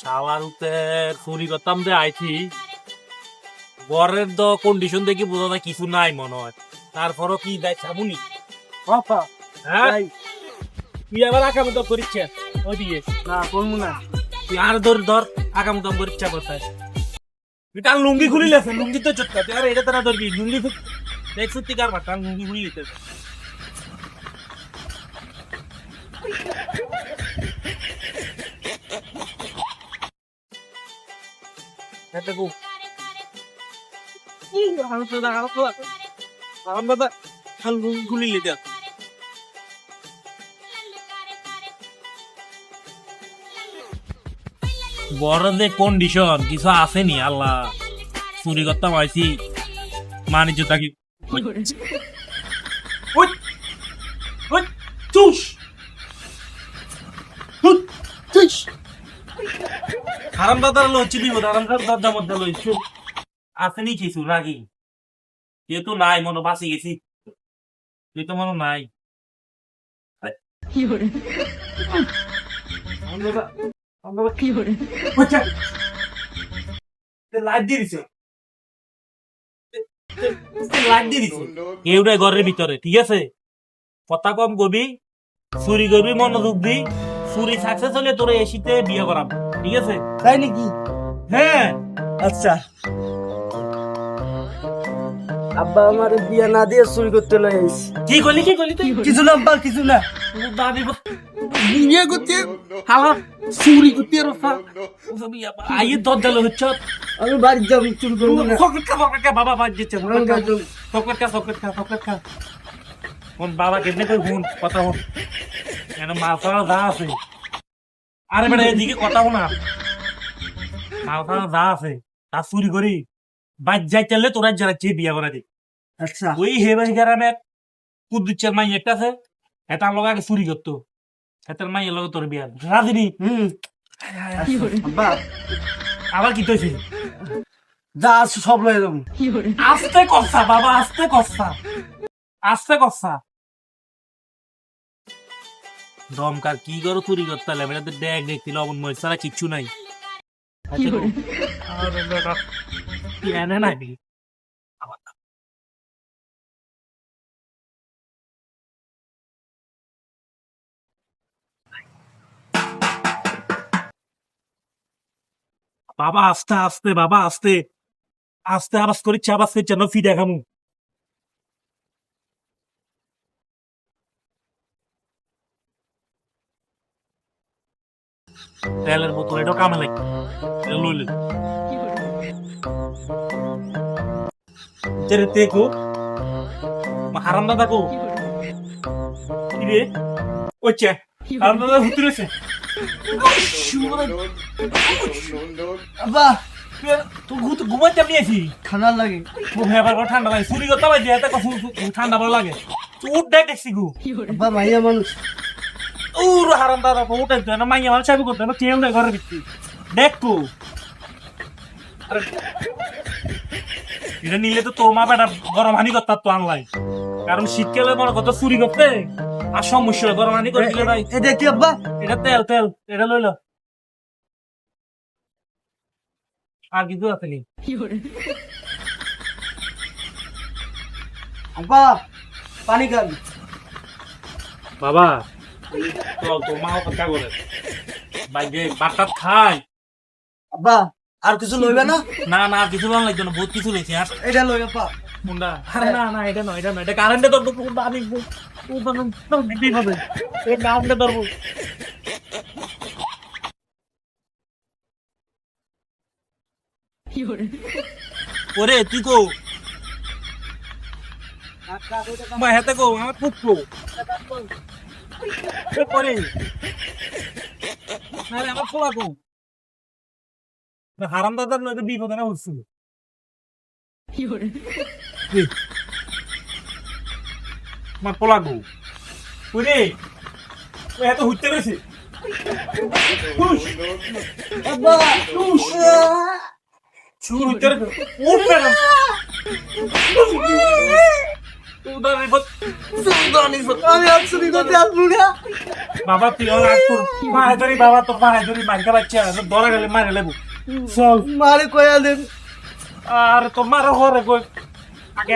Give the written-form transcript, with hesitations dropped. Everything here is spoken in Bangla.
শালারুতে চুরি করতাম যে আইছি বরের তো কন্ডিশন দেখি বোঝা যায় কিছু নাই মনে হয়। তারপরও কি দেয় সামুনি হ্যাঁ তুই আবার আকামুদম করিচ্ছে ওই দিয়ে না করবো না। তুই আর ধর আকামুদম করিচ্ছা কোথায় তুই তার লুঙ্গি খুলি লেছে লুঙ্গি তো চটকা তুই আর এটা তারা ধরবি লুঙ্গি দেখ সত্যি কার তার লুঙ্গি খুলি লিতে দেখো খুলি লিতে বড় যে কন্ডিশন কিছু আসেনি আল্লাহ চুরি করতাম আইছি মানিজ্য থাকি হারাম দাদার লো চিবি হারাম দাদার মধ্যে লই আসেনি কিছু নাকি তুই তো নাই মনে বাঁচি গেছি তুই তো মনে নাই কেউটাই ঘরের ভিতরে ঠিক আছে কথা কম করবি চুরি করবি মনোযোগ দি চুরি সাকসেস হলে তোর এসিতে বিয়ে করাবো ঠিক আছে তাই নাকি? হ্যাঁ আচ্ছা আব্বা আমার বিয়া না দিয়ে চুরি করতে লাইছি। কি করলি তুই কিছু না আব্বা, কিছু না। দাদি বিয়ে করতে হালা চুরি করতে আইয়ে দরজা লো হচ্ছে আমি বাড়ি যাবো, চুরি করবো না। চকলেট খা বাবা বাদ দিচ্ছে চকলেট খা কোন বাবা কেমনে করে হুন কথা হুন কেন মাল খাওয়া যা আছে আরে বেটা এদিকে কথা শোনা মাল খাওয়া যা আছে তা চুরি করি বাদ যাই চললে তোরা যারা চেয়ে বিয়া করা দি আচ্ছা ওই হেবাস গ্রামের কুদ্দুচ্ছের মাই একটা আছে এটার লগে আগে চুরি করতো এটার মাইয়ের লগে তোর বিয়া রাজিনী আব্বা আবার কি তৈছি যা আছে সব লয়ে যাবো। আস্তে কষা বাবা আস্তে কষা দমকার কি করো চুরি করতে হলে এটা তো ড্যাগ দেখছিল অমন মই ছাড়া কিচ্ছু নাই এনে নাই বাবা আস্তে বাবা আস্তে আবাস করিচ্ছে আবাস করছে না ফি দেখামু তেলের বোতল এটাও কামে লাগে লইলে তেকো হারাম দাদা কো কি রে ওচ্ছে হারাম দাদা হুতরেছে আব্বা তুই ঘুমাই চাপনি আছি ঠান্ডা লাগে। ঠান্ডা লাগে চুরি করতে পারি ঠান্ডা ভালো লাগে উঠ দেখ দেখছি গু আব্বা মাইয়া মানুষ। উর হারাম দাদা উঠাই তো না মাইয়া আমার চাবি করতে না কেউ নাই ঘরের ভিত্তি দেখো এটা নিলে তো তোর মা বেটা গরম হানি করতে তো আনলাই কারণ শীতকালে মনে কত চুরি করতে আর সমস্যা গরম হানি করে দিলে ভাই এটা কি আব্বা? এটা তেল এটা লইল আর কিছু আছে নি আব্বা পানি খান। বাবা চল তোর মা কথা করে বাইরে বাটাত খাই আব্বা আর কিছু লইবে না? না আর কিছু ভালো লাগবে না বহুত কিছু লইছি আর এটা লই আব্বা। মুন্ডা আরে না এটা নয় এটা কারেন্টে ধরবো আমি দিতেই হবে এটা কারেন্টে ধরবো ওরে তুই কো মা হেতে কো আমার পুপো পরে আরে আমার ফোলা কো হারাম দাদার লগে বিপদ না হচ্ছিল আমার পোলা গো ওরে ও এত হুইতে রয়েছে আব্বা শুরু হুইতে রয়েছে উঠ আমি আর চুরি করতে আসবো না। বাবা তুই আর তোর মায়ের ধরি বাবা তোর মায়ের ধরি মার্কা বাচ্চা ধরা গেলে মারে লেবু চল মারে কয়া দেন। আর তোর মারা ঘরে কই আগে